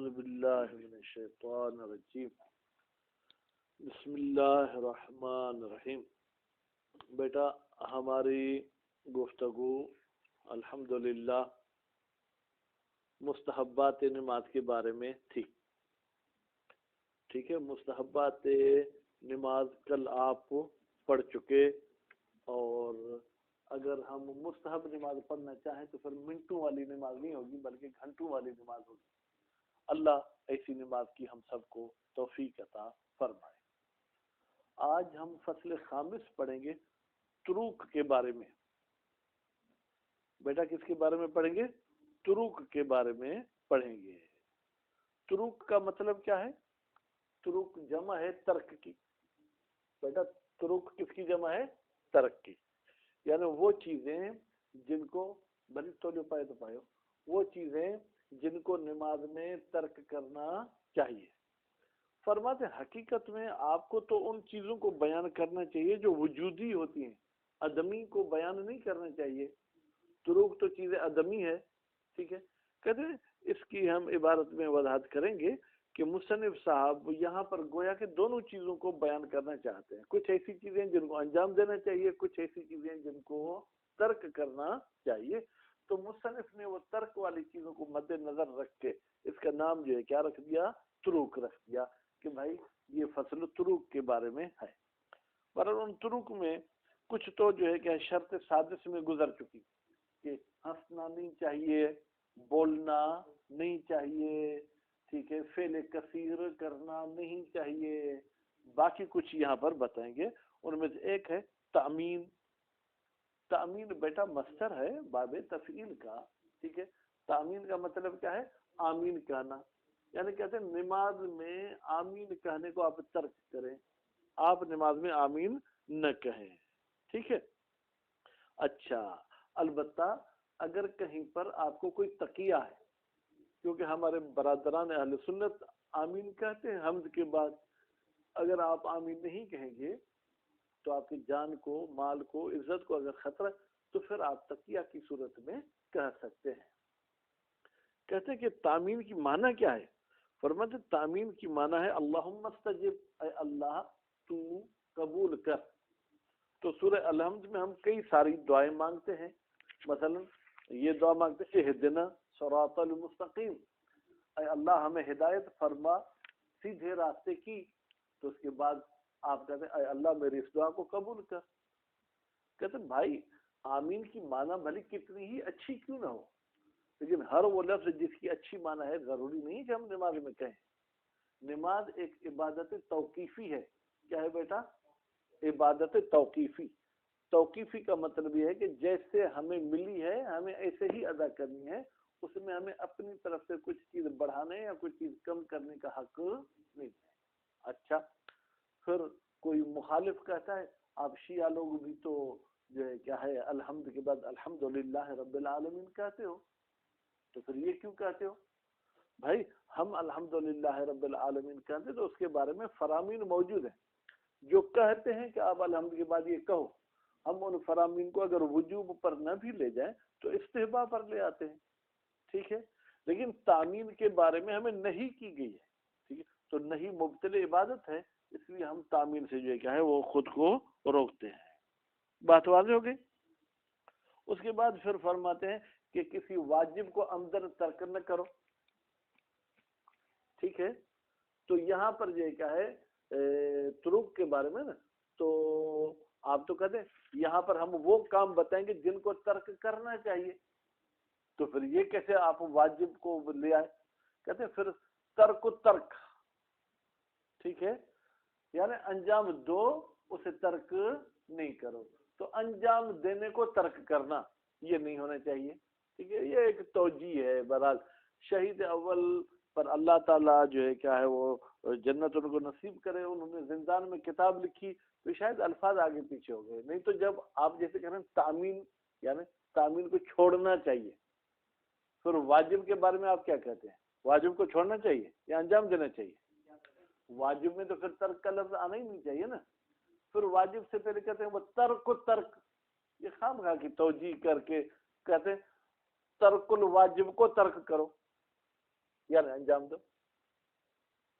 اعوذ باللہ من الشیطان الرجیم بسم اللہ الرحمن الرحیم۔ بیٹا ہماری گفتگو الحمدللہ مستحبات نماز کے بارے میں تھی، ٹھیک ہے۔ مستحبات نماز کل آپ پڑھ چکے، اور اگر ہم مستحب نماز پڑھنا چاہیں تو پھر منٹوں والی نماز نہیں ہوگی بلکہ گھنٹوں والی نماز ہوگی۔ اللہ ایسی نماز کی ہم سب کو توفیق عطا فرمائے۔ آج ہم فصل خامس پڑھیں گے طروق کے بارے میں۔ بیٹا کس کے بارے میں پڑھیں گے؟ طروق کے بارے میں پڑھیں گے۔ طروق کا مطلب کیا ہے؟ طروق جمع ہے ترک کی۔ بیٹا طروق کس کی جمع ہے؟ ترک کی، یعنی وہ چیزیں جن کو بھلی تو پائے تو پائے وہ چیزیں جن کو نماز میں ترک کرنا چاہیے۔ فرماتے حقیقت میں آپ کو تو ان چیزوں کو بیان کرنا چاہیے جو وجودی ہوتی ہیں، عدمی کو بیان نہیں کرنا چاہیے۔ طروق تو چیزیں عدمی ہے، ٹھیک ہے۔ کہتے ہیں اس کی ہم عبارت میں وضاحت کریں گے کہ مصنف صاحب یہاں پر گویا کہ دونوں چیزوں کو بیان کرنا چاہتے ہیں۔ کچھ ایسی چیزیں جن کو انجام دینا چاہیے، کچھ ایسی چیزیں جن کو ترک کرنا چاہیے۔ تو مصنف نے وہ ترک والی چیزوں کو مد نظر رکھ کے اس کا نام جو ہے کیا رکھ دیا؟ طروق رکھ دیا، کہ بھائی یہ فصل طروق کے بارے میں ہے۔ پر ان طروق میں کچھ تو جو ہے کہ شرط سادس میں گزر چکی کہ ہنسنا نہیں چاہیے، بولنا نہیں چاہیے، ٹھیک ہے، فعل کثیر کرنا نہیں چاہیے۔ باقی کچھ یہاں پر بتائیں گے۔ ان میں سے ایک ہے تأمین۔ تأمین بیٹا مصدر ہے باب تفعیل کا، ٹھیک ہے۔ تأمین کا مطلب کیا ہے؟ آمین کہنا، یعنی کہتے ہیں نماز میں آمین کہنے کو آپ ترک کریں، آپ نماز میں آمین نہ کہیں، ٹھیک ہے۔ اچھا، البتہ اگر کہیں پر آپ کو کوئی تقیہ ہے، کیونکہ ہمارے برادران اہل سنت آمین کہتے ہیں حمد کے بعد، اگر آپ آمین نہیں کہیں گے تو آپ کی جان کو، مال کو، عزت کو اگر خطرہ تو پھر آپ تقیہ کی صورت میں کہہ سکتے ہیں۔ کہتے ہیں کہ تامین کی معنی کیا ہے؟ فرماتے تامین کی معنی ہے اللہم استجب، اے اللہ تو قبول کر۔ تو سورہ الحمد میں ہم کئی ساری دعائیں مانگتے ہیں، مثلا یہ دعا مانگتے ہیں اہدنا صراط المستقیم، اے اللہ ہمیں ہدایت فرما سیدھے راستے کی۔ تو اس کے بعد آپ کہتے ہیں اے اللہ میری اس دعا کو قبول کر۔ کہتے ہیں بھائی آمین کی معنی بھلی کتنی ہی اچھی کیوں نہ ہو، لیکن ہر وہ لفظ جس کی اچھی معنی ہے ضروری نہیں کہ ہم نماز میں کہیں۔ نماز ایک عبادت توقیفی ہے۔ کیا ہے بیٹا؟ عبادت توقیفی۔ توقیفی کا مطلب یہ ہے کہ جیسے ہمیں ملی ہے ہمیں ایسے ہی ادا کرنی ہے، اس میں ہمیں اپنی طرف سے کچھ چیز بڑھانے یا کچھ چیز کم کرنے کا حق نہیں ہے۔ اچھا، پھر کوئی مخالف کہتا ہے آپ شیعہ لوگ بھی تو جو ہے کیا ہے الحمد کے بعد الحمدللہ رب العالمین کہتے ہو، تو پھر یہ کیوں کہتے ہو؟ بھائی ہم الحمدللہ رب العالمین کہتے تو اس کے بارے میں فرامین موجود ہیں جو کہتے ہیں کہ آپ الحمد کے بعد یہ کہو۔ ہم ان فرامین کو اگر وجوب پر نہ بھی لے جائیں تو استحباب پر لے آتے ہیں، ٹھیک ہے۔ لیکن تامین کے بارے میں ہمیں نہیں کی گئی ہے، ٹھیک ہے، تو نہیں مبتل عبادت ہے، اس لیے ہم تامین سے جو ہے کیا ہے وہ خود کو روکتے ہیں۔ بات واضح ہو گئی؟ اس کے بعد پھر فرماتے ہیں کہ کسی واجب کو عمدن ترک نہ کرو، ٹھیک ہے۔ تو یہاں پر جو ہے کیا ہے طرق کے بارے میں نا، تو آپ تو کہتے ہیں یہاں پر ہم وہ کام بتائیں گے جن کو ترک کرنا چاہیے، تو پھر یہ کیسے آپ واجب کو لے آئے؟ کہتے ہیں پھر ترک ترک، ٹھیک ہے، یعنی انجام دو اسے ترک نہیں کرو۔ تو انجام دینے کو ترک کرنا یہ نہیں ہونا چاہیے، ٹھیک ہے۔ یہ ایک توجیہ ہے۔ بہرحال شہید اول پر اللہ تعالیٰ جو ہے کیا ہے وہ جنت ان کو نصیب کرے، انہوں نے زندان میں کتاب لکھی تو شاید الفاظ آگے پیچھے ہو گئے، نہیں تو جب آپ جیسے کہہ رہے ہیں تامین، یعنی تامین کو چھوڑنا چاہیے، پھر واجب کے بارے میں آپ کیا کہتے ہیں؟ واجب کو چھوڑنا چاہیے یا انجام دینا چاہیے؟ واجب میں تو پھر ترک کا لفظ آنا ہی نہیں چاہیے نا۔ پھر واجب سے پہلے کہتے ہیں وہ ترک ترک، یہ خامخواہ کی توجیہ کر کے کہتے ہیں ترک الواجب کو ترک کرو، یعنی انجام دو۔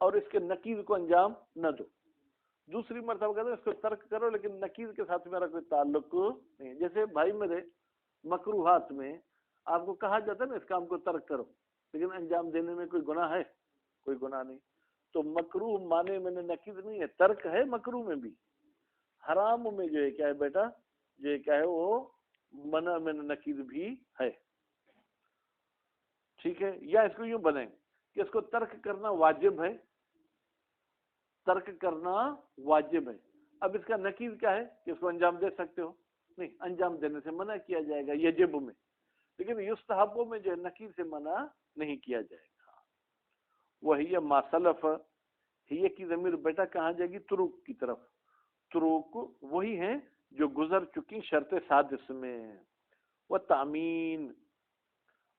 اور اس کے نقیض کو انجام نہ دو. دوسری مرتبہ کہتے ہیں اس کو ترک کرو لیکن نقیض کے ساتھ میرا کوئی تعلق نہیں. جیسے بھائی میرے مکروہات میں آپ کو کہا جاتا ہے نا اس کام کو ترک کرو، لیکن انجام دینے میں کوئی گناہ ہے؟ کوئی گناہ نہیں. تو مکروہ مانے میں نے نقیض نہیں ہے، ترک ہے مکروہ میں بھی. حرام میں جو ہے کیا ہے بیٹا، جو ہے کیا ہے وہ منع میں نقیض بھی ہے. ٹھیک ہے. یا اس کو یوں بنیں کہ اس کو ترک کرنا واجب ہے، ترک کرنا واجب ہے. اب اس کا نقیض کیا ہے کہ اس کو انجام دے سکتے ہو؟ نہیں، انجام دینے سے منع کیا جائے گا یجب میں، لیکن یستحب میں جو ہے نقیض سے منع نہیں کیا جائے گا. وہی ما سلف، ہی کی ضمیر بیٹا کہاں جائے گی؟ طرق کی طرف. طرق وہی ہیں جو گزر چکی شرط سادس میں. وہ تامین،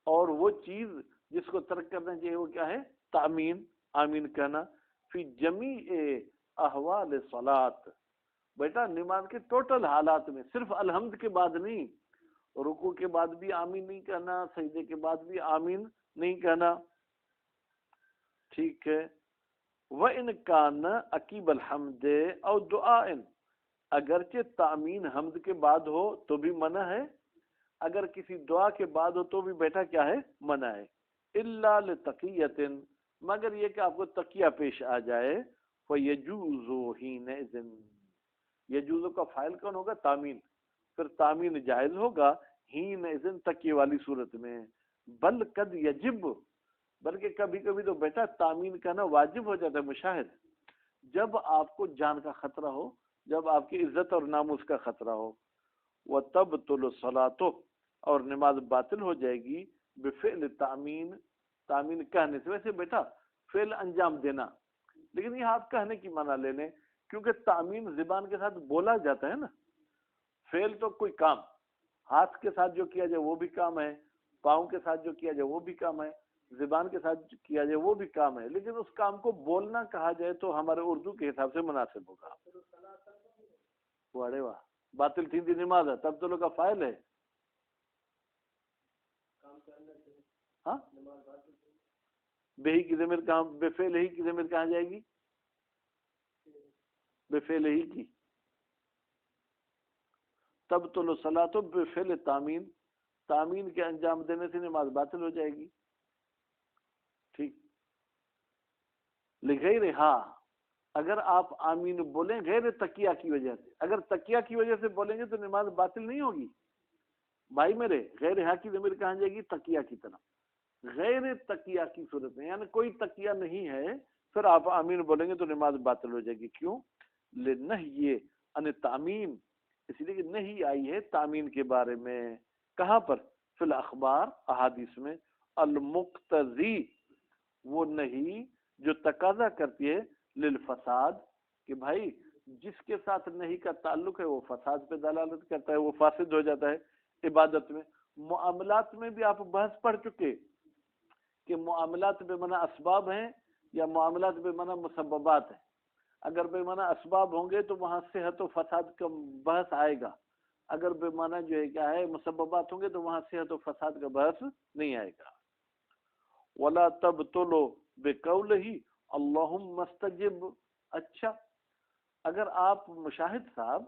اور وہ چیز جس کو ترک کرنا چاہیے وہ کیا ہے؟ تامین، آمین کہنا. فی جمیع احوال صلات، بیٹا نماز کے ٹوٹل حالات میں، صرف الحمد کے بعد نہیں، رکوع کے بعد بھی آمین نہیں کہنا، سجدے کے بعد بھی آمین نہیں کہنا. ٹھیک ہے. وَإِنْ كَانَ عَقِبَ الْحَمْدِ أَوْ دُعَاءٍ، اگرچہ تامین حمد کے بعد ہو تو بھی منع ہے، اگر کسی دعا کے بعد ہو تو بھی بیٹا کیا ہے؟ منع ہے. إِلَّا لِتَقِيَّةٍ، مگر یہ کہ آپ کو تقیہ پیش آ جائے. فَيَجُوزُ حِينَئِذٍ، یجوز کا فاعل کون ہوگا؟ تامین. پھر تامین جائز ہوگا حِينَئِذٍ تقیہ والی صورت میں. بل قد یجب، بلکہ کبھی کبھی تو بیٹا تامین کہنا واجب ہو جاتا ہے. مشاہد، جب آپ کو جان کا خطرہ ہو، جب آپ کی عزت اور ناموس کا خطرہ ہو. وَتَبْطُلُ الصَّلَاةُ، اور نماز باطل ہو جائے گی. بفعل تامین، تامین کہنے سے. ویسے بیٹا فعل انجام دینا، لیکن یہ آپ کہنے کی معنی لے لیں، کیونکہ تامین زبان کے ساتھ بولا جاتا ہے نا. فعل تو کوئی کام، ہاتھ کے ساتھ جو کیا جائے وہ بھی کام ہے، پاؤں کے ساتھ جو کیا جائے وہ بھی کام ہے، زبان کے ساتھ کیا جائے وہ بھی کام ہے. لیکن اس کام کو بولنا کہا جائے تو ہمارے اردو کے حساب سے مناسب ہوگا. واہ، باطل تھی نماز ہے تب تو لوگ کا فائل ہے. ہاں، بے کی ضمیر کہاں؟ بے فعل ہی کی ضمیر کہاں جائے گی؟ بے فعل ہی کی. تب تو لو صلاۃ بے فعل تامین، تامین کے انجام دینے سے نماز باطل ہو جائے گی. ٹھیک. لغیر، ہاں اگر آپ آمین بولیں غیر تقیہ کی وجہ سے، اگر تقیہ کی وجہ سے بولیں گے تو نماز باطل نہیں ہوگی. بھائی میرے غیر ہاں کی ضمیر کہاں جائے گی؟ تقیہ کی طرف. غیر تقیہ کی صورت میں، یعنی کوئی تقیہ نہیں ہے، پھر آپ آمین بولیں گے تو نماز باطل ہو جائے گی. کیوں؟ لنہی ان تامین، اس لیے کہ نہیں آئی ہے تامین کے بارے میں. کہاں پر؟ فی الاخبار، احادیث میں. المقتضی، وہ نہیں جو تقاضا کرتی ہے للفساد، کہ بھائی جس کے ساتھ نہیں کا تعلق ہے وہ فساد پہ دلالت کرتا ہے، وہ فاسد ہو جاتا ہے. عبادت میں، معاملات میں بھی آپ بحث پڑھ چکے کہ معاملات بے معنی اسباب ہیں یا معاملات بے معنی مسببات ہیں. اگر بے معنی اسباب ہوں گے تو وہاں صحت و فساد کا بحث آئے گا، اگر بے معنی جو ہے کیا ہے مسببات ہوں گے تو وہاں صحت و فساد کا بحث نہیں آئے گا. ولا تبطلوا بقولہ اللہم استجب. اچھا، اگر آپ مشاہد صاحب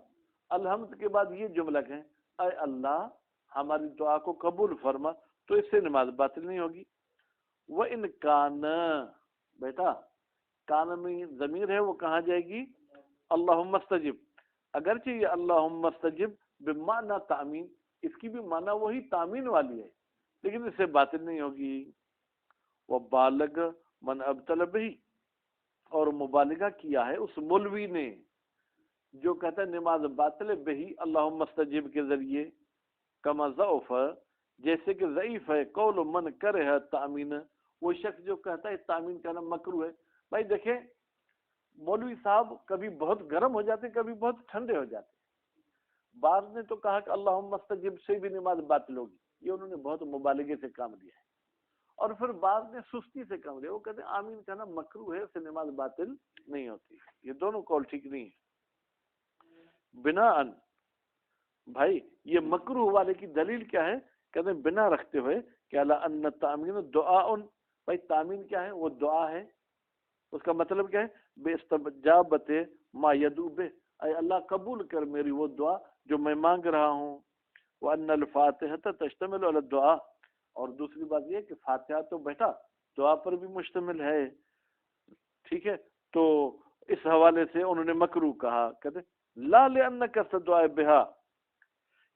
الحمد کے بعد یہ جملہ کہیں اے اللہ ہماری دعا کو قبول فرما، تو اس سے نماز باطل نہیں ہوگی. وَإِنْ كَانَ، بیٹا کان میں ضمیر ہے وہ کہاں جائے گی؟ اللہم استجب. اگرچہ یہ اللہم استجب بمعنی تامین، اس کی بھی معنی وہی تامین والی ہے، لیکن اس سے باطل نہیں ہوگی. وَبَالَغَ مَنْ أَبْطَلَ بِهِ، اور مبالغہ کیا ہے اس مولوی نے جو کہتا ہے نماز باطل بہی اللہم استجب کے ذریعے. کما ضعف، جیسے کہ ضعیف ہے قول من کرہ تامین، وہ شخص جو کہتا ہے تامین کہنا مکروہ ہے. بھائی دیکھیں مولوی صاحب کبھی بہت گرم ہو جاتے، کبھی بہت ٹھنڈے ہو جاتے. بعض نے تو کہا کہ اللہم استجب سے بھی نماز باطل ہوگی، یہ انہوں نے بہت مبالغے سے کام لیا ہے. اور پھر بعض نے سستی سے کام لیا، وہ کہتے ہیں آمین کہنا مکروہ ہے، اس سے نماز باطل نہیں ہوتی. یہ دونوں قول ٹھیک نہیں ہے. بناءً، بھائی یہ مکروہ والے کی دلیل کیا ہے؟ کہتے ہیں بنا رکھتے ہوئے کہ اللہ ان تامین دعاء، بھائی تامین کیا ہے؟ وہ دعا ہے. اس کا مطلب کیا ہے؟ بے استجابت ما یدعو بہ، اے اللہ قبول کر میری وہ دعا جو میں مانگ رہا ہوں. وان الفاتحة تشتمل علی الدعاء، اور دوسری بات یہ کہ فاتحہ تو بیٹا دعا پر بھی مشتمل ہے. ٹھیک ہے، تو اس حوالے سے انہوں نے مکروہ کہا. کہتے لا لأن قصد الدعاء بہا،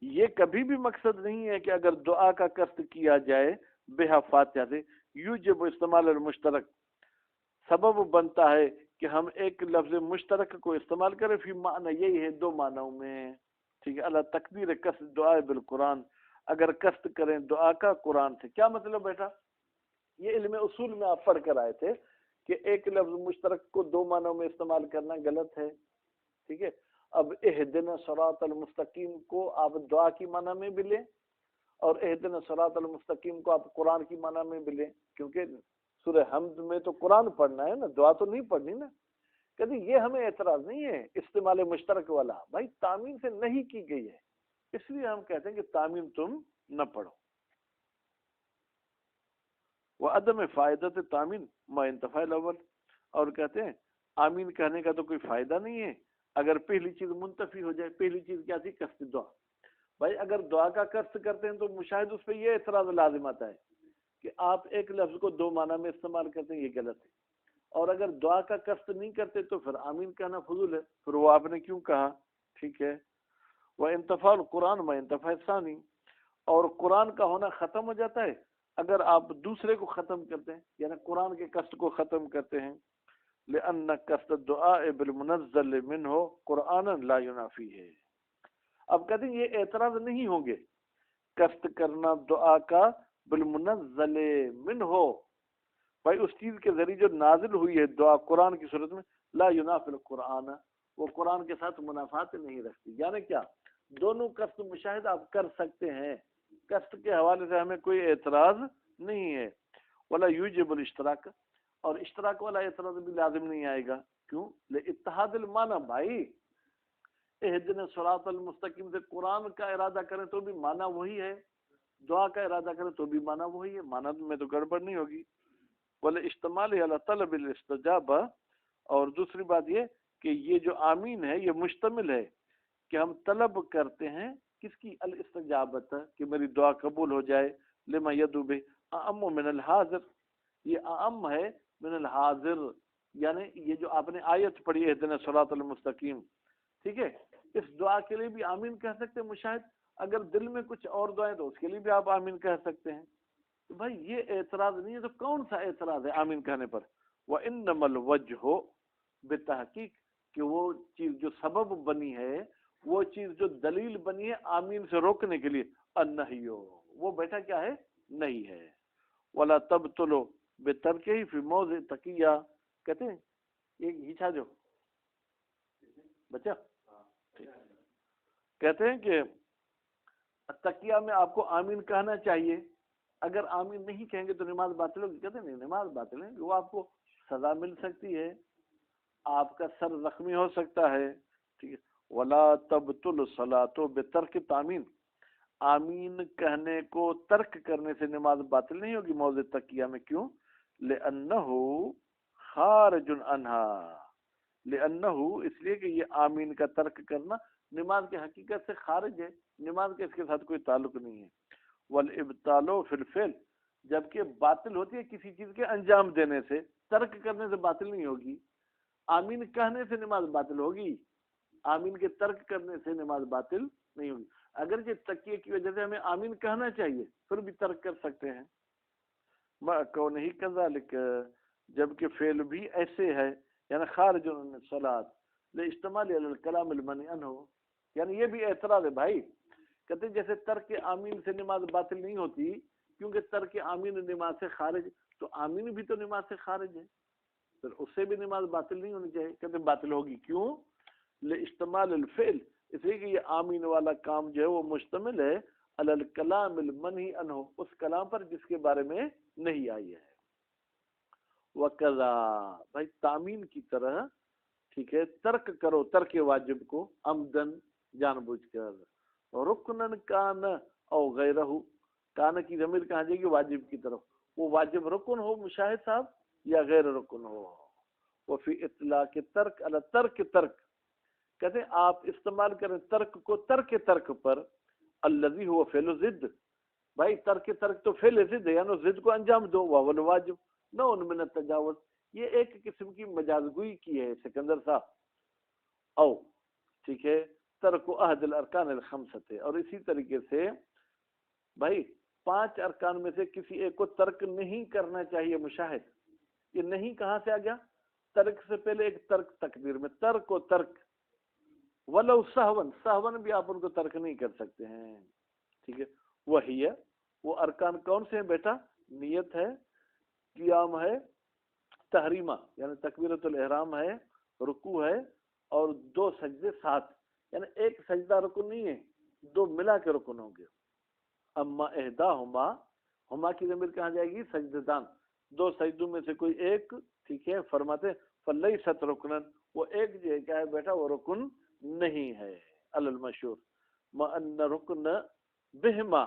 یہ کبھی بھی مقصد نہیں ہے کہ اگر دعا کا قصد کیا جائے بہا فاتحہ سے، یوجب استعمال المشترک، سبب بنتا ہے کہ ہم ایک لفظ مشترک کو استعمال کریں فی معنی، یہی ہے دو معنوں میں. ٹھیک ہے، اللہ تقدیر قصد دعا بالقرآن، اگر قصد کریں دعا کا قرآن سے. کیا مطلب بیٹا؟ یہ علم اصول میں آپ پڑھ کر آئے تھے کہ ایک لفظ مشترک کو دو معنوں میں استعمال کرنا غلط ہے. ٹھیک ہے، اب اہدنا صراط المستقیم کو آپ دعا کی معنی میں بھی لیں، اور اہدنا صراط المستقیم کو آپ قرآن کی معنی میں بھی لیں، کیونکہ سورہ حمد میں تو قرآن پڑھنا ہے نا، دعا تو نہیں پڑھنی نا. کہتے یہ ہمیں اعتراض نہیں ہے استعمال مشترک والا، بھائی تعمیم سے نہیں کی گئی ہے، اس لیے ہم کہتے ہیں کہ تعمیم تم نہ پڑھو. وعدم فائدت تعمیم ما انتفاع الاول، اور کہتے ہیں آمین کہنے کا تو کوئی فائدہ نہیں ہے اگر پہلی چیز منتفی ہو جائے. پہلی چیز کیا تھی؟ قصد دعا. بھائی اگر دعا کا قصد کرتے ہیں تو مشاہد اس پہ یہ اعتراض لازم آتا ہے کہ آپ ایک لفظ کو دو معنی میں استعمال کرتے ہیں، یہ غلط ہے. اور اگر دعا کا قصد نہیں کرتے تو پھر آمین کہنا فضول ہے، پھر وہ آپ نے کیوں کہا؟ ٹھیک ہے، وہ انتفاع القرآن میں انتفاع ثانی، اور قرآن کا ہونا ختم ہو جاتا ہے اگر آپ دوسرے کو ختم کرتے ہیں، یعنی قرآن کے قصد کو ختم کرتے ہیں. لأن قصد الدعاء بالمنزل منه قرآنا لا ينافيه. اب کہتے ہیں یہ اعتراض نہیں ہوں گے، قصد کرنا دعا کا بالمنزل منه، بھائی اس چیز کے ذریعے جو نازل ہوئی ہے دعا قرآن کی صورت میں، لا ينافي القرآن، وہ قرآن کے ساتھ منافات نہیں رکھتی. یعنی کیا؟ دونوں قصد مشاہد آپ کر سکتے ہیں، قصد کے حوالے سے ہمیں کوئی اعتراض نہیں ہے. ولا یوجب الاشتراک، اور اشتراک والا اعتراض بھی لازم نہیں آئے گا. کیوں؟ لاتحاد المعنی. بھائی اہدنا صراط المستقیم سے قرآن کا ارادہ کریں تو بھی معنی وہی ہے، دعا کا ارادہ کریں تو بھی معنی وہی ہے، معنی میں تو گڑبڑ نہیں ہوگی. ولا اشتمال علی طلب الاستجابہ، اور دوسری بات یہ کہ یہ جو آمین ہے یہ مشتمل ہے کہ ہم طلب کرتے ہیں کس کی؟ الاستجابت، کہ میری دعا قبول ہو جائے. لما یدعو بہ اعم من الحاضر، یہ اعم ہے من الحاضر، یعنی یہ جو آپ نے آیت پڑھی اہدنا صراط المستقیم، ٹھیک ہے، اس دعا کے لیے بھی آمین کہہ سکتے ہیں مشاہد. اگر دل میں کچھ اور دعائیں تو اس کے لیے بھی آپ آمین کہہ سکتے ہیں. تو بھائی یہ اعتراض نہیں ہے تو کون سا اعتراض ہے آمین کہنے پر؟ وَإِنَّمَا الْوَجْهُ بتحقیق کہ وہ چیز جو سبب بنی ہے، وہ چیز جو دلیل بنی ہے آمین سے روکنے کے لیے، النہی، وہ بیٹا کیا ہے؟ نہیں ہے. ولا تبطل بترکہ فی موضع تقیہ، کہتے ہیں ایک ہیچا جو بچہ کہتے ہیں کہ تقیہ میں آپ کو آمین کہنا چاہیے، اگر آمین نہیں کہیں گے تو نماز باطل ہوگی. کہتے ہیں نہیں، نماز باطل ہے، وہ آپ کو سزا مل سکتی ہے، آپ کا سر زخمی ہو سکتا ہے. ٹھیک ہے، ولا تبطل الصلاۃ بترک تعمین، آمین کہنے کو ترک کرنے سے نماز باطل نہیں ہوگی موضع تقیہ میں. کیوں؟ لأنہ خارج عنہا، لأنہ اس لیے کہ یہ آمین کا ترک کرنا نماز کے حقیقت سے خارج ہے، نماز کے اس کے ساتھ کوئی تعلق نہیں ہے. والابطال فی الفعل، جبکہ باطل ہوتی ہے کسی چیز کے انجام دینے سے، ترک کرنے سے باطل نہیں ہوگی. آمین کہنے سے نماز باطل ہوگی، آمین کے ترک کرنے سے نماز باطل نہیں ہوگی. اگرچہ تقیہ کی وجہ سے ہمیں آمین کہنا چاہیے پھر بھی ترک کر سکتے ہیں. کونہ کذالک، جبکہ فعل بھی ایسے ہے، یعنی خارج عن الصلاۃ لاجتماع علی الکلام المنع عنہ، یعنی یہ بھی اعتراض ہے. بھائی کہتے ہیں جیسے ترک آمین سے نماز باطل نہیں ہوتی کیونکہ ترک آمین نماز سے خارج، تو آمین بھی تو نماز سے خارج ہے، پھر اس سے بھی نماز باطل نہیں ہونی چاہیے. کہتے ہیں باطل ہوگی. کیوں؟ لاجتماع الفعل، اس لیے کہ یہ آمین والا کام جو ہے وہ مشتمل ہے علی الکلام المنہی عنہ، اس کلام پر جس کے بارے میں نہیں آئی ہے. وکذا، بھائی تعمین کی طرح، ٹھیک ہے، ترک کرو ترک واجب کو عمدن جان بوجھ کر، رکنن کان او غیرہ، کان کی ضمیر کہاں جائے گی؟ واجب کی طرف. وہ واجب رکن ہو مشاہد صاحب یا غیر رکن ہو، وفی اطلاق ترک علی ترک ترک، کہتے ہیں آپ استعمال کریں ترک کو ترک ترک پر، الذی هو فعل ضد، بھائی ترک ترک تو فعل ضد ہے، یعنی ضد کو انجام دو، وہو الواجب نوع من التجاوز، یہ ایک قسم کی مجاز گوئی کی ہے سکندر صاحب. او ٹھیک ہے، ترک عہد الارکان الخمسۃ، اور اسی طریقے سے بھائی 5 ارکان میں سے کسی ایک کو ترک نہیں کرنا چاہیے. مشاہد، یہ نہیں کہاں سے آ گیا؟ ترک سے پہلے ایک ترک تقدیر میں، ترک و ترک، ولو سہون، سہون بھی آپ ان کو ترک نہیں کر سکتے ہیں. ٹھیک ہے، وہی ہے وہ ارکان کون سے ہیں بیٹا؟ نیت ہے، قیام ہے، تحریمہ یعنی تکبیرۃ الاحرام ہے، رکوع ہے، اور 2 سجدے ساتھ، یعنی ایک سجدہ رکن نہیں ہے، 2 ملا کے رکن ہوں گے. اما احداہما، ہما کی ضمیر کہاں جائے گی؟ سجدتان، 2 سجدوں میں سے کوئی ایک، ٹھیک ہے، فرماتے فلیست رکنن، وہ ایک جو ہے کیا ہے بیٹا؟ وہ رکن نہیں ہے. علی المشہور ما ان رکن بہما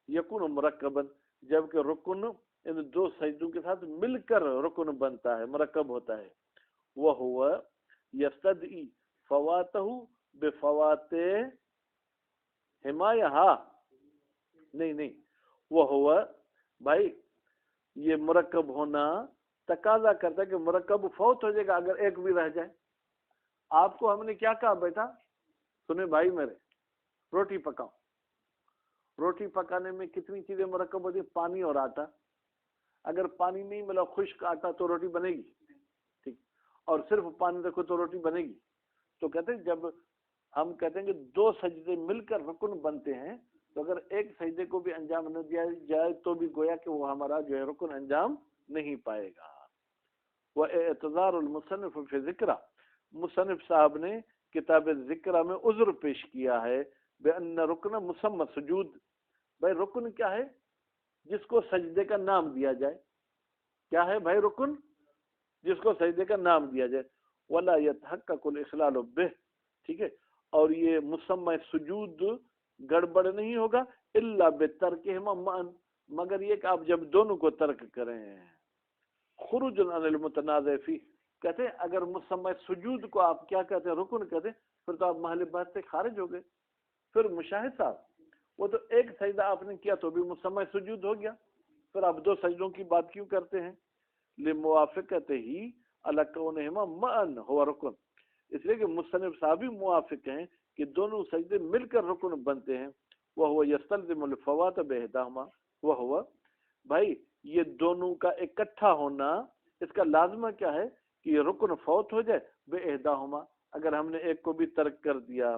یکون مرکبا، جبکہ رکن ان 2 سجدوں کے ساتھ مل کر رکن بنتا ہے، مرکب ہوتا ہے. وہو یستدعی فواتہ بفوات حمایہ، نہیں وہ ہوا بھائی، یہ مرکب ہونا تقاضا کرتا ہے کہ مرکب فوت ہو جائے گا اگر ایک بھی رہ جائے. آپ کو ہم نے کیا کہا بیٹا؟ سنیں بھائی میرے، روٹی پکاؤ، روٹی پکانے میں کتنی چیزیں مرکب ہوتی ہیں؟ پانی اور آٹا. اگر پانی نہیں ملا، خشک آٹا، تو روٹی بنے گی؟ ٹھیک، اور صرف پانی رکھو تو روٹی بنے گی؟ تو کہتے ہیں جب ہم کہتے ہیں کہ 2 سجدے مل کر رکن بنتے ہیں، تو اگر ایک سجدے کو بھی انجام نہ دیا جائے تو بھی گویا کہ وہ ہمارا جو ہے رکن انجام نہیں پائے گا. وہ اعتذار المصنف فی ذکر، مصنف صاحب نے کتاب ذکر میں عذر پیش کیا ہے بان رکن مسمى سجود. بھائی رکن کیا ہے؟ جس کو سجدے کا نام دیا جائے. کیا ہے بھائی رکن؟ جس کو سجدے کا نام دیا جائے. ولا يتحقق الاخلال به، ٹھیک ہے، اور یہ مسمى سجود گڑبڑ نہیں ہوگا الا بترکہما معا، مگر یہ کہ آپ جب دونوں کو ترک کریں. خروج عن المتنازع فی، کہتے ہیں اگر مسمى سجود کو آپ کیا کہتے ہیں؟ رکن کہتے ہیں، پھر تو آپ محل بات سے خارج ہو گئے. پھر مشاہد صاحب، وہ تو ایک سجدہ آپ نے کیا تو بھی مسمى سجود ہو گیا، پھر آپ 2 سجدوں کی بات کیوں کرتے ہیں؟ لموافقتہ علی کونہما معا ہوا رکن، اس لیے کہ مصنف صاحب بھی موافق ہیں کہ دونوں سجدے مل کر رکن بنتے ہیں. وہو یستلزم الفوات بإحداہما، وہو بھائی یہ دونوں کا اکٹھا ہونا، اس کا لازمہ کیا ہے کہ یہ رکن فوت ہو جائے بإحداہما، اگر ہم نے ایک کو بھی ترک کر دیا.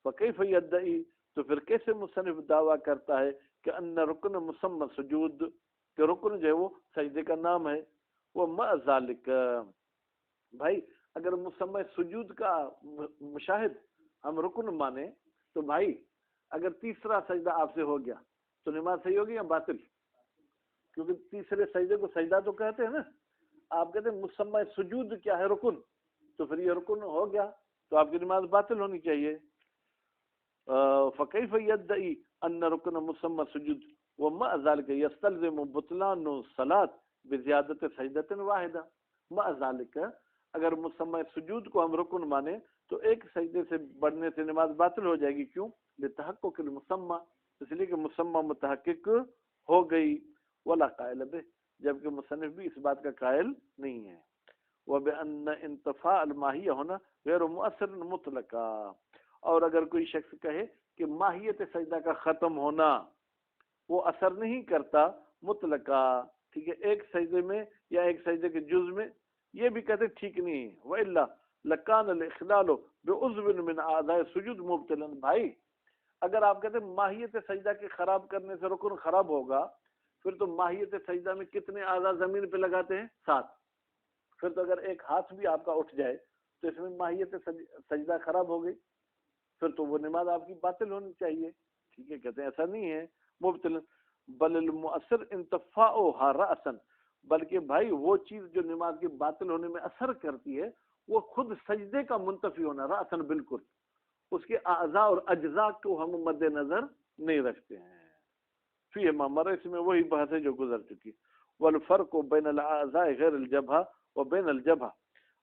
فکیف یدعی، تو پھر کیسے مصنف دعویٰ کرتا ہے کہ ان رکن مسمى سجود، کہ رکن جو ہے وہ سجدے کا نام ہے. وہ مع ذالک، بھائی اگر مسمى سجود کا مشاہد ہم رکن مانے تو بھائی اگر تیسرا سجدہ آپ سے ہو گیا تو نماز صحیح ہوگی یا باطل؟ کیونکہ تیسرے سجدے کو سجدہ تو کہتے ہیں نا. آپ کہتے ہیں مسمى سجود کیا ہے؟ رکن، تو پھر یہ رکن ہو گیا تو آپ کی نماز باطل ہونی چاہیے. فکیف یدعی ان رکن مسمى سجود ومع ذلك یستلزم بطلان الصلاۃ بزیادت سجدۃ واحدہ. مع ذلك اگر مسمى سجود کو ہم رکن مانے تو ایک سجدے سے بڑھنے سے نماز باطل ہو جائے گی. کیوں؟ لتحقق المسمى، اس لیے کہ مسمى متحقق ہو گئی. ولا قائل به، جبکہ مصنف بھی اس بات کا قائل نہیں ہے. وبأن انتفاء الماہیہ ہونا غیر مؤثر مطلقا، اور اگر کوئی شخص کہے کہ ماہیت سجدہ کا ختم ہونا وہ اثر نہیں کرتا مطلقا، ٹھیک ہے، ایک سجدے میں یا ایک سجدے کے جز میں، یہ بھی کہتے ٹھیک نہیں ہے. وإلا لکان الاخلال بعضو من اعضاء السجود مبطلا. بھائی اگر آپ کہتے ہیں ماہیت سجدہ کے خراب کرنے سے رکن خراب ہوگا، پھر تو ماہیت سجدہ میں کتنے اعضاء زمین پہ لگاتے ہیں؟ 7. پھر تو اگر ایک ہاتھ بھی آپ کا اٹھ جائے تو اس میں ماہیت سجدہ خراب ہو گئی، پھر تو وہ نماز آپ کی باطل ہونی چاہیے. ٹھیک ہے، کہتے ہیں ایسا نہیں ہے مبطل، بل المؤثر انتفاؤها رأسا، بلکہ بھائی وہ چیز جو نماز کے باطل ہونے میں اثر کرتی ہے وہ خود سجدے کا منتفی ہونا، رأسا بالکل، اس کے اعضاء اور اجزاء کو ہم مد نظر نہیں رکھتے ہیں. فی مامر، اس میں وہی بحث ہے جو گزر چکی. والفرق بین الاعضاء غیر الجبہہ و بین الجبہہ،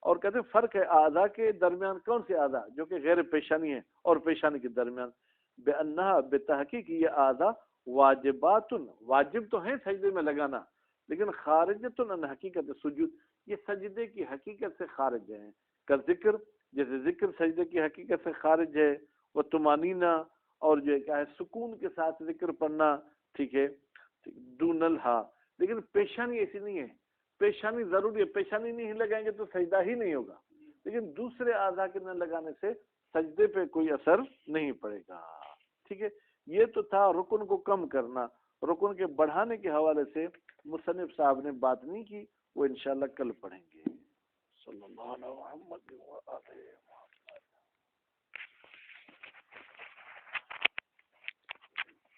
اور کہتے ہیں فرق ہے اعضاء کے درمیان کون سے اعضاء جو کہ غیر پیشانی ہیں اور پیشانی کے درمیان، بأنہا بتحقیق یہ اعضاء واجبات، واجب تو ہیں سجدے میں لگانا، لیکن خارجۃ عن حقیقت سجود، یہ سجدے کی حقیقت سے خارج ہیں، کا ذکر جیسے ذکر سجدے کی حقیقت سے خارج ہے، وہ طمانینہ اور جو ہے کیا ہے سکون کے ساتھ ذکر پڑھنا، ٹھیک ہے، دون الہا، لیکن پیشانی ایسی نہیں ہے، پیشانی ضروری ہے، پیشانی نہیں لگائیں گے تو سجدہ ہی نہیں ہوگا، لیکن دوسرے اعضاء کے نہ لگانے سے سجدے پہ کوئی اثر نہیں پڑے گا، ٹھیک ہے۔ یہ تو تھا رکن کو کم کرنا، رکن کے بڑھانے کے حوالے سے مصنف صاحب نے بات نہیں کی، وہ انشاءاللہ کل پڑھیں گے۔ صلی اللہ علیہ وسلم۔